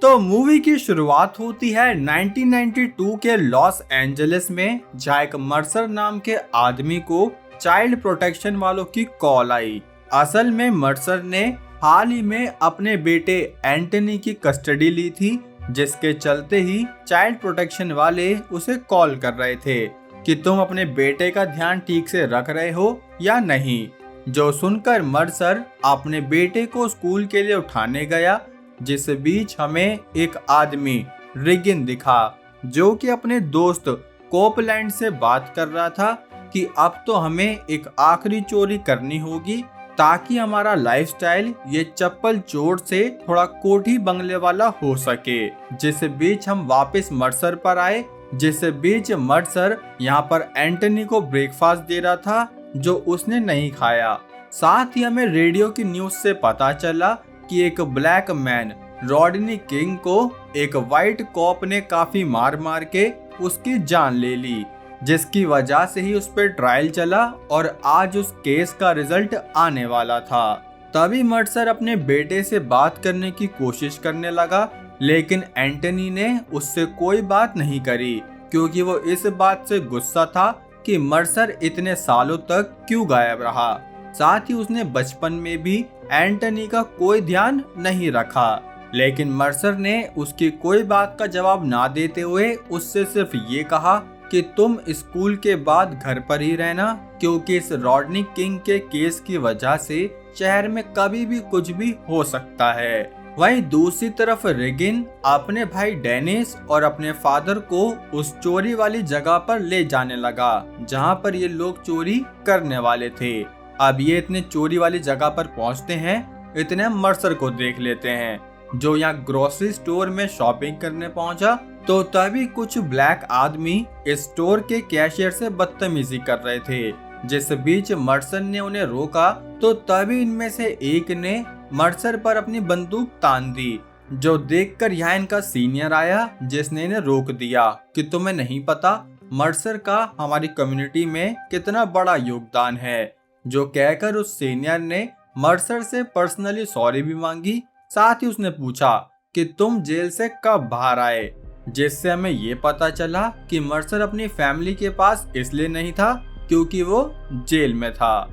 तो मूवी की शुरुआत होती है 1992 के लॉस एंजलिस में, जहाँ एक मर्सर नाम के आदमी को चाइल्ड प्रोटेक्शन वालों की कॉल आई। असल में मर्सर ने हाल ही में अपने बेटे एंटनी की कस्टडी ली थी, जिसके चलते ही चाइल्ड प्रोटेक्शन वाले उसे कॉल कर रहे थे कि तुम अपने बेटे का ध्यान ठीक से रख रहे हो या नहीं। जो सुनकर मर्सर अपने बेटे को स्कूल के लिए उठाने गया, जिस बीच हमें एक आदमी रिगिन दिखा, जो कि अपने दोस्त कोपलैंड से बात कर रहा था कि अब तो हमें एक आखिरी चोरी करनी होगी ताकि हमारा लाइफस्टाइल ये चप्पल चोर से थोड़ा कोठी बंगले वाला हो सके। जिस बीच हम वापस मर्सर पर आए, जिस बीच मर्सर यहाँ पर एंटनी को ब्रेकफास्ट दे रहा था जो उसने नहीं खाया। साथ ही हमें रेडियो की न्यूज से पता चला कि एक ब्लैक मैन रॉडनी किंग को एक वाइट कॉप ने काफी मार मार के उसकी जान ले ली, जिसकी वजह से ही उस पर ट्रायल चला और आज उस केस का रिजल्ट आने वाला था। तभी मर्सर अपने बेटे से बात करने की कोशिश करने लगा, लेकिन एंटनी ने उससे कोई बात नहीं करी क्योंकि वो इस बात से गुस्सा था कि मर्सर इतने सालों तक क्यों गायब रहा। साथ ही उसने बचपन में भी एंटनी का कोई ध्यान नहीं रखा, लेकिन मर्सर ने उसकी कोई बात का जवाब ना देते हुए उससे सिर्फ ये कहा कि तुम स्कूल के बाद घर पर ही रहना, क्योंकि इस रॉडनी किंग के केस की वजह से शहर में कभी भी कुछ भी हो सकता है। वहीं दूसरी तरफ रिगिन अपने भाई डेनिस और अपने फादर को उस चोरी वाली जगह पर ले जाने लगा जहां पर ये लोग चोरी करने वाले थे। अब ये इतने चोरी वाली जगह पर पहुंचते हैं, इतने मर्सर को देख लेते हैं जो यहाँ ग्रोसरी स्टोर में शॉपिंग करने पहुंचा। तो तभी कुछ ब्लैक आदमी इस स्टोर के कैशियर से बदतमीजी कर रहे थे। जिस बीच मर्सर ने उन्हें रोका तो तभी इनमें से एक ने मर्सर पर अपनी बंदूक तान दी, जो देखकर यहाँ इनका सीनियर आया जिसने इन्हें रोक दिया कि तुम्हें नहीं पता मर्सर का हमारी कम्युनिटी में कितना बड़ा योगदान है। जो कहकर उस सीनियर ने मर्सर से पर्सनली सॉरी भी मांगी। साथ ही उसने पूछा कि तुम जेल से कब बाहर आए, जिससे हमें ये पता चला कि मर्सर अपनी फैमिली के पास इसलिए नहीं था क्योंकि वो जेल में था।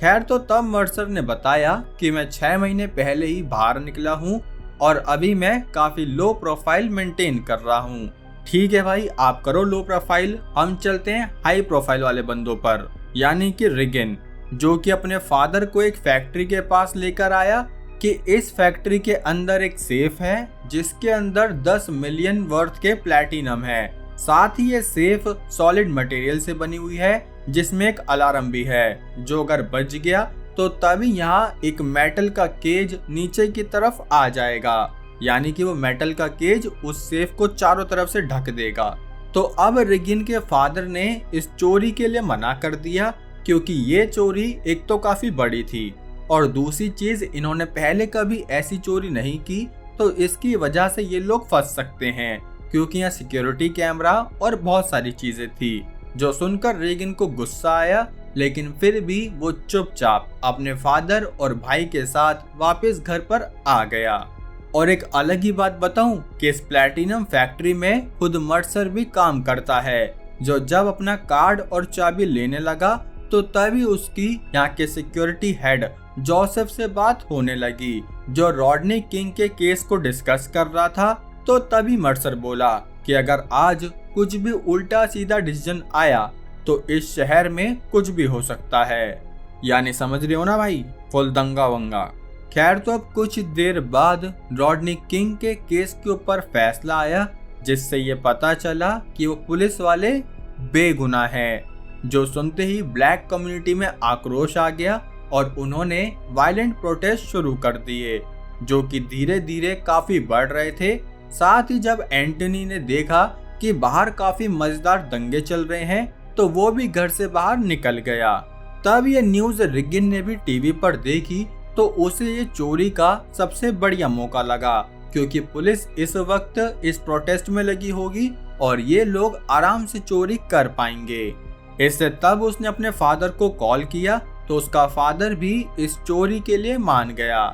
खैर, तो तब मर्सर ने बताया कि मैं 6 महीने पहले ही बाहर निकला हूँ और अभी मैं काफी लो प्रोफाइल मेंटेन कर रहा हूँ। ठीक है भाई, आप करो लो प्रोफाइल, हम चलते हैं हाई प्रोफाइल वाले बंदों पर, यानी कि रिगिन, जो कि अपने फादर को एक फैक्ट्री के पास लेकर आया कि इस फैक्ट्री के अंदर एक सेफ है जिसके अंदर 10 मिलियन वर्थ के प्लैटिनम है। साथ ही ये सेफ सॉलिड मटेरियल से बनी हुई है जिसमें एक अलार्म भी है, जो अगर बज गया तो तभी यहाँ एक मेटल का केज नीचे की तरफ आ जाएगा, यानी कि वो मेटल का केज उस सेफ को चारों तरफ से ढक देगा। तो अब रिगिन के फादर ने इस चोरी के लिए मना कर दिया क्योंकि ये चोरी एक तो काफी बड़ी थी और दूसरी चीज इन्होंने पहले कभी ऐसी चोरी नहीं की, तो इसकी वजह से ये लोग फंस सकते हैं क्योंकि यहाँ सिक्योरिटी कैमरा और बहुत सारी चीजें थी। जो सुनकर रिगिन को गुस्सा आया, लेकिन फिर भी वो चुपचाप अपने फादर और भाई के साथ वापस घर पर आ गया। और एक अलग ही बात बताऊं कि इस प्लैटिनम फैक्ट्री में खुद मर्सर भी काम करता है, जो जब अपना कार्ड और चाबी लेने लगा तो तभी उसकी यहाँ के सिक्योरिटी हेड जोसेफ से बात होने लगी, जो रॉडनी किंग के केस को डिस्कस कर रहा था। तो तभी मर्सर बोला कि अगर आज कुछ भी उल्टा सीधा डिसीजन आया तो इस शहर में कुछ भी हो सकता है, यानी समझ रहे हो ना भाई, फुल दंगा वंगा। खैर, तो अब कुछ देर बाद रॉडनी किंग के केस के ऊपर फैसला आया, जिससे ये पता चला कि वो पुलिस वाले बेगुनाह हैं। जो सुनते ही ब्लैक कम्युनिटी में आक्रोश आ गया और उन्होंने वायलेंट प्रोटेस्ट शुरू कर दिए, जो कि धीरे धीरे काफी बढ़ रहे थे। साथ ही जब एंटनी ने देखा कि बाहर काफी मजेदार दंगे चल रहे हैं, तो वो भी घर से बाहर निकल गया। तब ये न्यूज रिगिन ने भी टीवी पर देखी, तो उसे ये चोरी का सबसे बढ़िया मौका लगा क्योंकि पुलिस इस वक्त इस प्रोटेस्ट में लगी होगी और ये लोग आराम से चोरी कर पाएंगे। इससे तब उसने अपने फादर को कॉल किया, तो उसका फादर भी इस चोरी के लिए मान गया।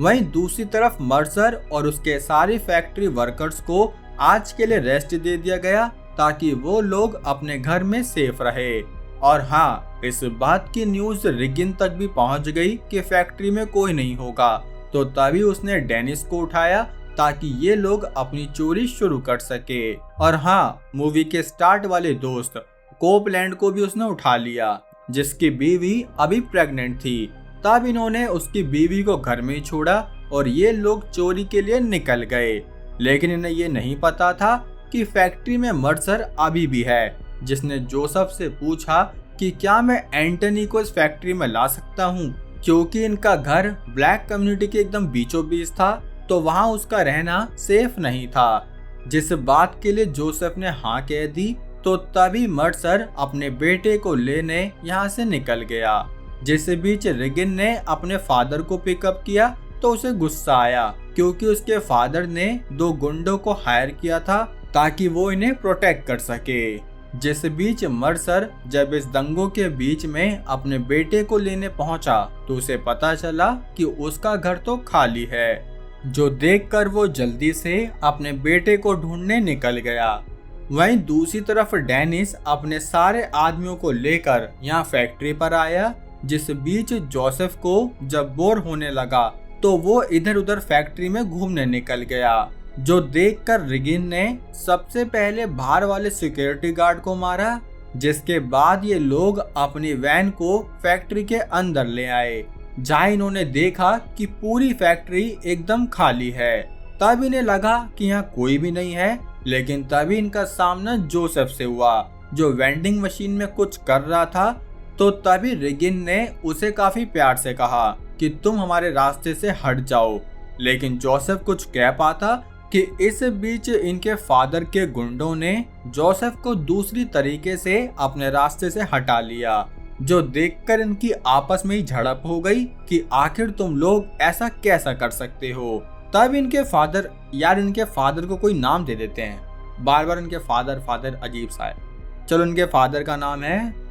वहीं दूसरी तरफ मर्सर और उसके सारी फैक्ट्री वर्कर्स को आज के लिए रेस्ट दे दिया गया ताकि वो लोग अपने घर में सेफ रहे। और हाँ, इस बात की न्यूज रिगिन तक भी पहुंच गई कि फैक्ट्री में कोई नहीं होगा, तो तभी उसने डेनिस को उठाया ताकि ये लोग अपनी चोरी शुरू कर सके। और हाँ, मूवी के स्टार्ट वाले दोस्त कोपलैंड को भी उसने उठा लिया, जिसकी बीवी अभी प्रेग्नेंट थी। तब इन्होंने उसकी बीवी को घर में ही छोड़ा और ये लोग चोरी के लिए निकल गए। लेकिन इन्हें ये नहीं पता था कि फैक्ट्री में मर्सर अभी भी है, जिसने जोसेफ से पूछा कि क्या मैं एंटनी को इस फैक्ट्री में ला सकता हूँ, क्योंकि इनका घर ब्लैक कम्युनिटी के एकदम बीचों बीच था, तो वहाँ उसका रहना सेफ नहीं था। जिस बात के लिए जोसेफ ने हाँ कह दी, तो तभी मर्सर अपने बेटे को लेने यहाँ से निकल गया। जिस बीच रिगिन ने अपने फादर को पिकअप किया तो उसे गुस्सा आया, क्योंकि उसके फादर ने 2 गुंडों को हायर किया था ताकि वो इन्हें प्रोटेक्ट कर सके। जिस बीच मर्सर जब इस दंगों के बीच में अपने बेटे को लेने पहुंचा तो उसे पता चला कि उसका घर तो खाली है, जो देखकर वो जल्दी से अपने बेटे को ढूंढने निकल गया। वहीं दूसरी तरफ डेनिस अपने सारे आदमियों को लेकर यहाँ फैक्ट्री पर आया। जिस बीच जोसेफ को जब बोर होने लगा तो वो इधर उधर फैक्ट्री में घूमने निकल गया, जो देखकर रिगिन ने सबसे पहले बाहर वाले सिक्योरिटी गार्ड को मारा। जिसके बाद ये लोग अपनी वैन को फैक्ट्री के अंदर ले आए, जहाँ इन्होंने देखा कि पूरी फैक्ट्री एकदम खाली है। तब इन्हें लगा कि यहाँ कोई भी नहीं है, लेकिन तभी इनका सामना जोसेफ से हुआ, जो वेंडिंग मशीन में कुछ कर रहा था। तो तभी रिगिन ने उसे काफी प्यार से कहा कि तुम हमारे रास्ते से हट जाओ, लेकिन जोसेफ कुछ कह पाता कि इस बीच इनके फादर के गुंडों ने जोसेफ को दूसरी तरीके से अपने रास्ते से हटा लिया, जो देखकर इनकी आपस में ही झड़प हो गई कि आखिर तुम लोग ऐसा कैसा कर सकते हो। तब इनके फादर को कोई नाम दे देते हैं, बार बार इनके फादर अजीब सा है। चलो, इनके फादर का नाम है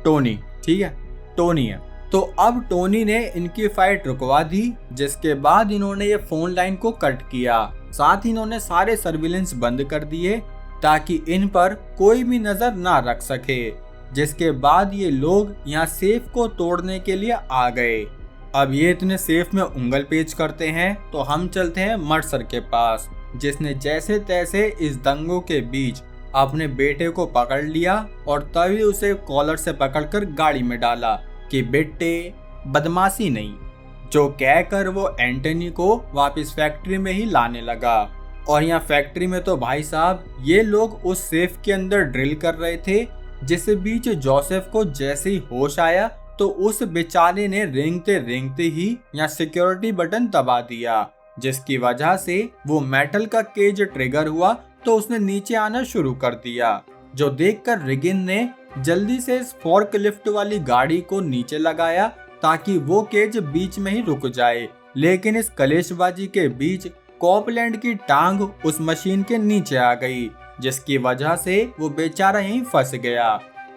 टोनी, ठीक है, टोनी है। तो अब टोनी ने इनकी फाइट रुकवा दी, जिसके बाद इन्होंने ये फोन लाइन को कट किया। साथ ही इन्होंने सारे सर्विलेंस बंद कर दिए ताकि इन पर कोई भी नजर ना रख सके। जिसके बाद ये लोग यहाँ सेफ को तोड़ने के लिए आ गए। अब ये इतने सेफ में उंगल पेच करते हैं, तो हम चलते हैं मर्सर के पास, जिसने जैसे तैसे इस दंगों के बीच अपने बेटे को पकड़ लिया और तभी उसे कॉलर से पकड़कर गाड़ी में डाला कि बेटे बदमाशी नहीं, जो कहकर वो एंटनी को वापस फैक्ट्री में ही लाने लगा। और यहाँ फैक्ट्री में तो भाई साहब ये लोग उस सेफ के अंदर ड्रिल कर रहे थे। जिस बीच जोसेफ को जैसे ही होश आया तो उस बेचारे ने रेंगते ही यहाँ सिक्योरिटी बटन दबा दिया, जिसकी वजह से वो मेटल का केज ट्रिगर हुआ तो उसने नीचे आना शुरू कर दिया, जो देखकर रिगिन ने जल्दी से इस फोर्क लिफ्ट वाली गाड़ी को नीचे लगाया ताकि वो केज बीच में ही रुक जाए। लेकिन इस कलेशबाजी के बीच कोपलैंड की टांग उस मशीन के नीचे आ गई, जिसकी वजह से वो बेचारा यहीं फंस गया।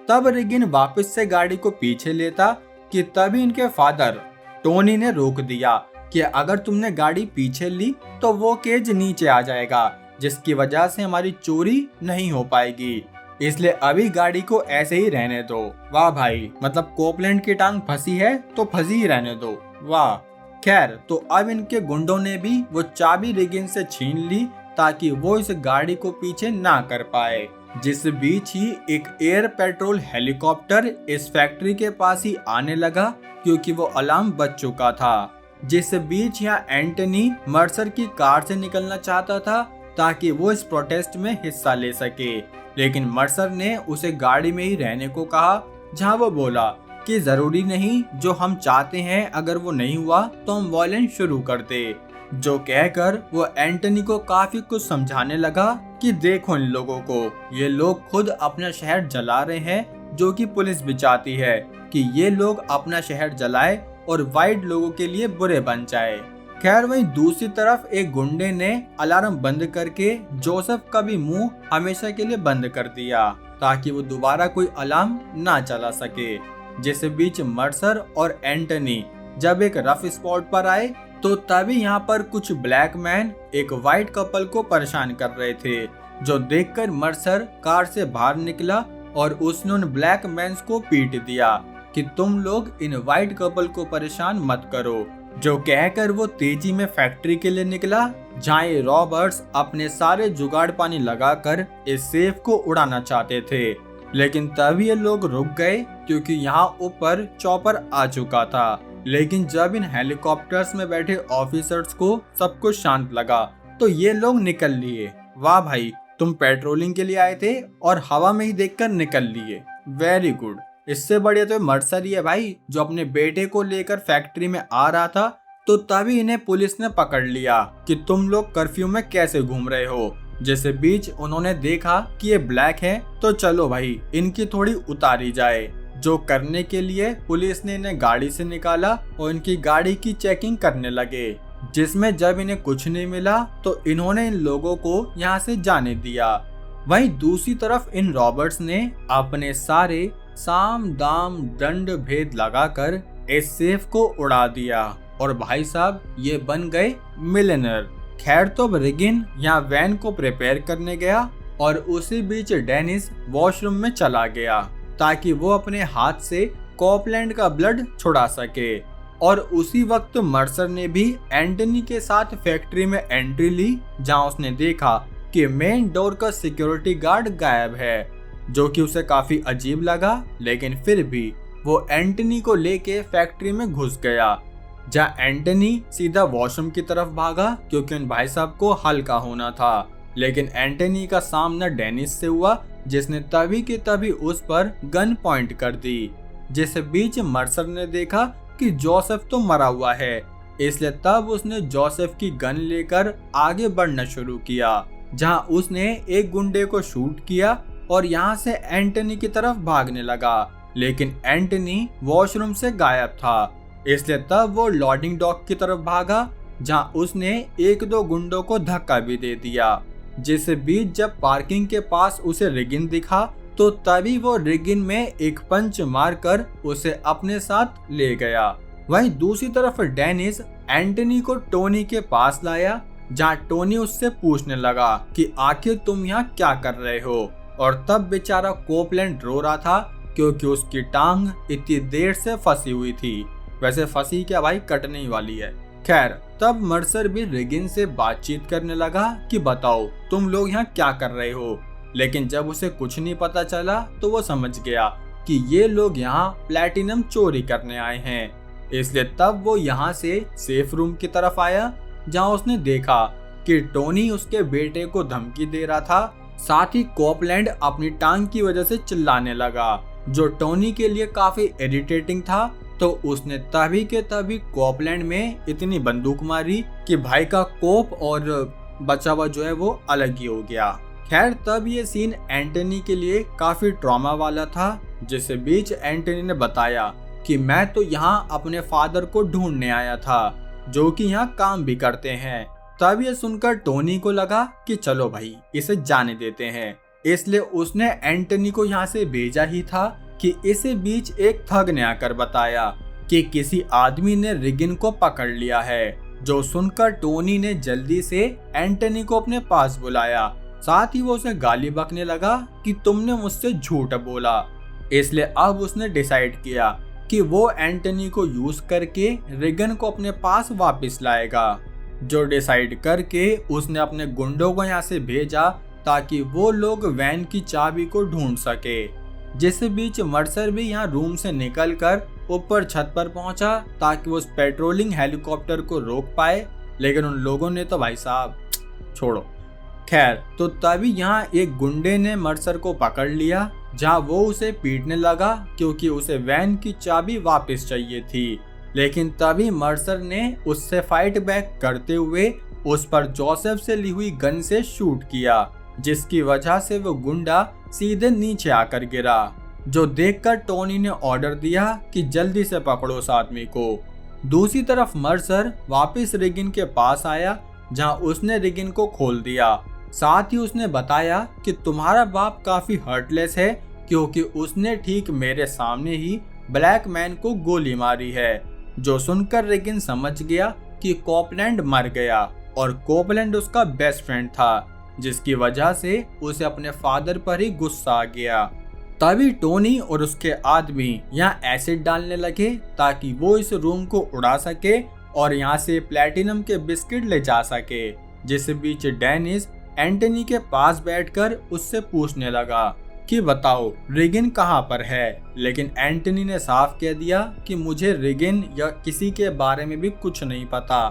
तब रिगिन वापस से गाड़ी को पीछे लेता कि तभी इनके फादर टोनी ने रोक दिया कि अगर तुमने गाड़ी पीछे ली तो वो केज नीचे आ जाएगा, जिसकी वजह से हमारी चोरी नहीं हो पाएगी, इसलिए अभी गाड़ी को ऐसे ही रहने दो। वाह भाई, मतलब कोपलैंड की टांग फंसी है तो फंसी ही रहने दो, वाह। खैर, तो अब इनके गुंडों ने भी वो चाबी रिगिन से छीन ली ताकि वो इस गाड़ी को पीछे ना कर पाए। जिस बीच ही एक एयर पेट्रोल हेलीकॉप्टर इस फैक्ट्री के पास ही आने लगा, क्योंकि वो अलार्म बज चुका था। जिस बीच यहाँ एंटनी मर्सर की कार से निकलना चाहता था ताकि वो इस प्रोटेस्ट में हिस्सा ले सके, लेकिन मर्सर ने उसे गाड़ी में ही रहने को कहा, जहाँ वो बोला कि जरूरी नहीं, जो हम चाहते हैं अगर वो नहीं हुआ तो हम वायलेंस शुरू कर दे। जो कहकर वो एंटनी को काफी कुछ समझाने लगा कि देखो इन लोगों को, ये लोग खुद अपना शहर जला रहे हैं, जो कि पुलिस भी चाहती है कि ये लोग अपना शहर जलाए और वाइट लोगों के लिए बुरे बन जाए। खैर, वहीं दूसरी तरफ एक गुंडे ने अलार्म बंद करके जोसेफ का भी मुंह हमेशा के लिए बंद कर दिया ताकि वो दोबारा कोई अलार्म ना चला सके। जिस बीच मर्सर और एंटनी जब एक रफ स्पॉट पर आए तो तभी यहाँ पर कुछ ब्लैक मैन एक वाइट कपल को परेशान कर रहे थे, जो देखकर मर्सर कार से बाहर निकला और उसने उन ब्लैक मैन्स को पीट दिया कि तुम लोग इन वाइट कपल को परेशान मत करो। जो कहकर वो तेजी में फैक्ट्री के लिए निकला, जहाँ ये रॉबर्ट्स अपने सारे जुगाड़ पानी लगाकर इस सेफ को उड़ाना चाहते थे। लेकिन तभी ये लोग रुक गए क्योंकि यहाँ ऊपर चॉपर आ चुका था। लेकिन जब इन हेलीकॉप्टर्स में बैठे ऑफिसर्स को सब कुछ शांत लगा तो ये लोग निकल लिए। वाह भाई, तुम पेट्रोलिंग के लिए आए थे और हवा में ही देखकर निकल लिए, वेरी गुड। इससे बढ़िया तो मर्सर ही है भाई, जो अपने बेटे को लेकर फैक्ट्री में आ रहा था। तो तभी इन्हें पुलिस ने पकड़ लिया कि तुम लोग कर्फ्यू में कैसे घूम रहे हो। जैसे बीच उन्होंने देखा कि ये ब्लैक है तो चलो भाई इनकी थोड़ी उतारी जाए। जो करने के लिए पुलिस ने इन्हें गाड़ी से निकाला और इनकी गाड़ी की चेकिंग करने लगे, जिसमें जब इन्हें कुछ नहीं मिला तो इन्होंने इन लोगों को यहाँ से जाने दिया। वहीं दूसरी तरफ इन रॉबर्ट्स ने अपने सारे साम दाम दंड भेद लगाकर इस सेफ को उड़ा दिया और भाई साहब ये बन गए मिलियनर। खैर तो रिगिन यहाँ वैन को प्रिपेयर करने गया और उसी बीच डेनिस वॉशरूम में चला गया ताकि वो अपने हाथ से कॉपलैंड का ब्लड छुड़ा सके। और उसी वक्त मर्सर ने भी एंटनी के साथ फैक्ट्री में एंट्री ली, जहां उसने देखा कि मेन डोर का सिक्योरिटी गार्ड गायब है, जो कि उसे काफी अजीब लगा। लेकिन फिर भी वो एंटनी को लेके फैक्ट्री में घुस गया, जहां एंटनी सीधा वॉशरूम की तरफ भागा क्योंकि उन भाई साहब को हल्का होना था। लेकिन एंटनी का सामना डेनिस से हुआ, जिसने तभी के तभी उस पर गन पॉइंट कर दी। जिस बीच मर्सर ने देखा कि जोसेफ तो मरा हुआ है, इसलिए तब उसने जोसेफ की गन लेकर आगे बढ़ना शुरू किया, जहां उसने एक गुंडे को शूट किया और यहां से एंटनी की तरफ भागने लगा। लेकिन एंटनी वॉशरूम से गायब था, इसलिए तब वो लोडिंग डॉक की तरफ भागा, जहां उसने एक दो गुंडों को धक्का भी दे दिया। जिस बीच जब पार्किंग के पास उसे रिगिन दिखा तो तभी वो रिगिन में एक पंच मारकर उसे अपने साथ ले गया। वहीं दूसरी तरफ डेनिस एंटनी को टोनी के पास लाया, जहां टोनी उससे पूछने लगा कि आखिर तुम यहाँ क्या कर रहे हो। और तब बेचारा कोपलैंड रो रहा था क्योंकि उसकी टांग इतनी देर से फंसी हुई थी। वैसे फंसी क्या भाई, कटने ही वाली है। खैर तब मर्सर भी रिगिन से बातचीत करने लगा कि बताओ तुम लोग यहाँ क्या कर रहे हो। लेकिन जब उसे कुछ नहीं पता चला तो वो समझ गया कि ये लोग यहाँ प्लैटिनम चोरी करने आए हैं। इसलिए तब वो यहाँ से सेफ रूम की तरफ आया, जहाँ उसने देखा कि टोनी उसके बेटे को धमकी दे रहा था। साथ ही कोपलैंड अपनी टांग की वजह से चिल्लाने लगा, जो टोनी के लिए काफी इरिटेटिंग था। तो उसने तभी के तभी कोपलैंड में इतनी बंदूक मारी कि भाई का कोप और बचा हुआ जो है वो अलग ही हो गया। खैर तब ये सीन एंटनी के लिए काफी ट्रॉमा वाला था। जिस बीच एंटनी ने बताया कि मैं तो यहाँ अपने फादर को ढूंढने आया था, जो कि यहाँ काम भी करते हैं। तब ये सुनकर टोनी को लगा कि चलो भाई इसे जाने देते हैं, इसलिए उसने एंटनी को यहाँ से भेजा ही था कि इसी बीच एक थग ने आकर बताया कि किसी आदमी ने रिगिन को पकड़ लिया है। जो सुनकर टोनी ने जल्दी से एंटनी को अपने पास बुलाया। साथ ही वो उसे गाली बकने लगा कि तुमने मुझसे झूठ बोला। इसलिए अब उसने डिसाइड किया कि वो एंटनी को यूज करके रिगन को अपने पास वापस लाएगा। जो डिसाइड करके उसने अपने गुंडों को यहाँ से भेजा ताकि वो लोग वैन की चाबी को ढूंढ सके। जिस बीच मर्सर भी यहाँ रूम से निकलकर ऊपर छत पर पहुंचा ताकि वो उस पेट्रोलिंग हेलीकॉप्टर को रोक पाए, लेकिन उन लोगों ने तो भाई साहब छोड़ो। खैर तो तभी यहाँ एक गुंडे ने मर्सर को पकड़ लिया, जहाँ वो उसे पीटने लगा क्योंकि उसे वैन की चाबी वापस चाहिए थी। लेकिन तभी मर्सर ने उससे फाइट बैक करते हुए उस पर जोसेफ से ली हुई गन से शूट किया, जिसकी वजह से वो गुंडा सीधे नीचे आकर गिरा। जो देखकर टोनी ने ऑर्डर दिया कि जल्दी से पकड़ो उस आदमी को। दूसरी तरफ मर्सर वापस रिगिन के पास आया, जहां उसने रिगिन को खोल दिया। साथ ही उसने बताया कि तुम्हारा बाप काफी हर्टलेस है क्योंकि उसने ठीक मेरे सामने ही ब्लैक मैन को गोली मारी है। जो सुनकर रिगिन समझ गया कि कोपलैंड मर गया और कोपलैंड उसका बेस्ट फ्रेंड था, जिसकी वजह से उसे अपने फादर पर ही गुस्सा आ गया। तभी टोनी और उसके आदमी यहाँ एसिड डालने लगे ताकि वो इस रूम को उड़ा सके और यहाँ से प्लेटिनम के बिस्किट ले जा सके। जिस बीच डेनिस एंटनी के पास बैठकर उससे पूछने लगा कि बताओ रिगिन कहाँ पर है, लेकिन एंटनी ने साफ कह दिया कि मुझे रिगिन या किसी के बारे में भी कुछ नहीं पता।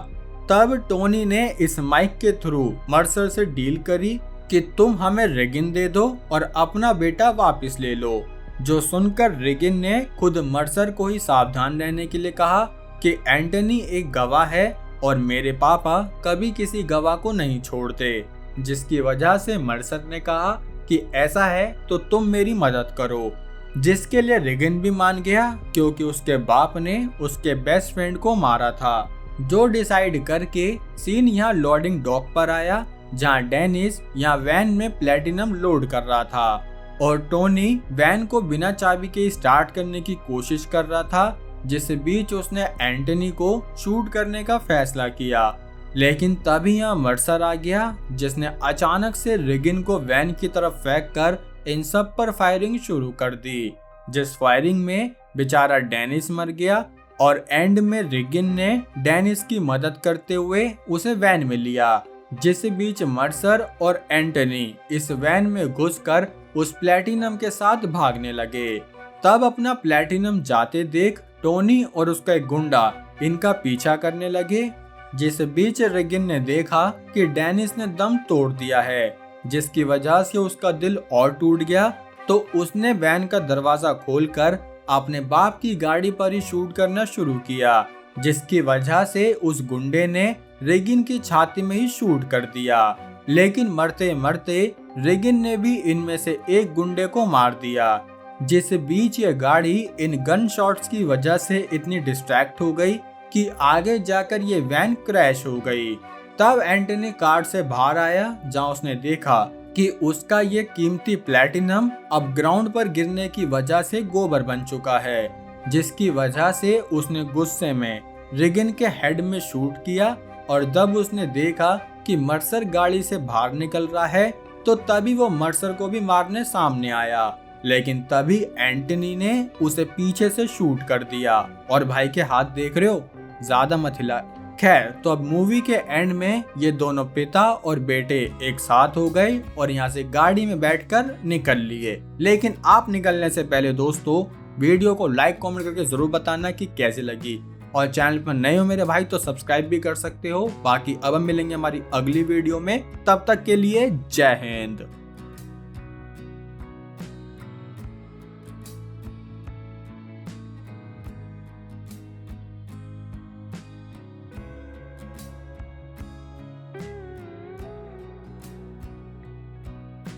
तब टोनी ने इस माइक के थ्रू मर्सर से डील करी कि तुम हमें रिगिन दे दो और अपना बेटा वापस ले लो। जो सुनकर रिगिन ने खुद मर्सर को ही सावधान रहने के लिए कहा कि एंटनी एक गवाह है और मेरे पापा कभी किसी गवाह को नहीं छोड़ते। जिसकी वजह से मर्सर ने कहा कि ऐसा है तो तुम मेरी मदद करो, जिसके लिए रिगिन भी मान गया क्योंकि उसके बाप ने उसके बेस्ट फ्रेंड को मारा था। जो डिसाइड करके सीन यहाँ लोडिंग डॉक पर आया, जहाँ डेनिस यहाँ वैन में प्लेटिनम लोड कर रहा था और टोनी वैन को बिना चाबी के स्टार्ट करने की कोशिश कर रहा था। जिस बीच उसने एंटनी को शूट करने का फैसला किया, लेकिन तभी यहाँ मर्सर आ गया, जिसने अचानक से रिगिन को वैन की तरफ फेंक कर इन सब पर फायरिंग शुरू कर दी। जिस फायरिंग में बेचारा डेनिस मर गया और एंड में रिगिन ने डेनिस की मदद करते हुए उसे वैन में लिया। जिस बीच मर्सर और एंटनी इस वैन में घुसकर उस प्लेटिनम के साथ भागने लगे। तब अपना प्लेटिनम जाते देख टोनी और उसका एक गुंडा इनका पीछा करने लगे। जिस बीच रिगिन ने देखा कि डेनिस ने दम तोड़ दिया है, जिसकी वजह से उसका दिल और टूट गया, तो उसने वैन का दरवाजा खोलकर अपने बाप की गाड़ी पर ही शूट करना शुरू किया, जिसकी वजह से उस गुंडे ने रिगिन की छाती में ही शूट कर दिया। लेकिन मरते मरते रिगिन ने भी इनमें से एक गुंडे को मार दिया। जिस बीच ये गाड़ी इन गन शॉट्स की वजह से इतनी डिस्ट्रैक्ट हो गई कि आगे जाकर ये वैन क्रैश हो गई। तब एंटनी कार से बाहर आया, जहां उसने देखा कि उसका ये कीमती प्लेटिनम अब ग्राउंड पर गिरने की वजह से गोबर बन चुका है, जिसकी वजह से उसने गुस्से में रिगिन के हेड में शूट किया। और जब उसने देखा कि मर्सर गाड़ी से बाहर निकल रहा है, तो तभी वो मर्सर को भी मारने सामने आया, लेकिन तभी एंटनी ने उसे पीछे से शूट कर दिया। और भाई के हाथ देख रहे हो, ज्यादा मत हिला। खैर, तो अब मूवी के एंड में ये दोनों पिता और बेटे एक साथ हो गए और यहाँ से गाड़ी में बैठकर निकल लिए। लेकिन आप निकलने से पहले दोस्तों वीडियो को लाइक कमेंट करके जरूर बताना कि कैसी लगी, और चैनल पर नए हो मेरे भाई तो सब्सक्राइब भी कर सकते हो। बाकी अब हम मिलेंगे हमारी अगली वीडियो में, तब तक के लिए जय हिंद।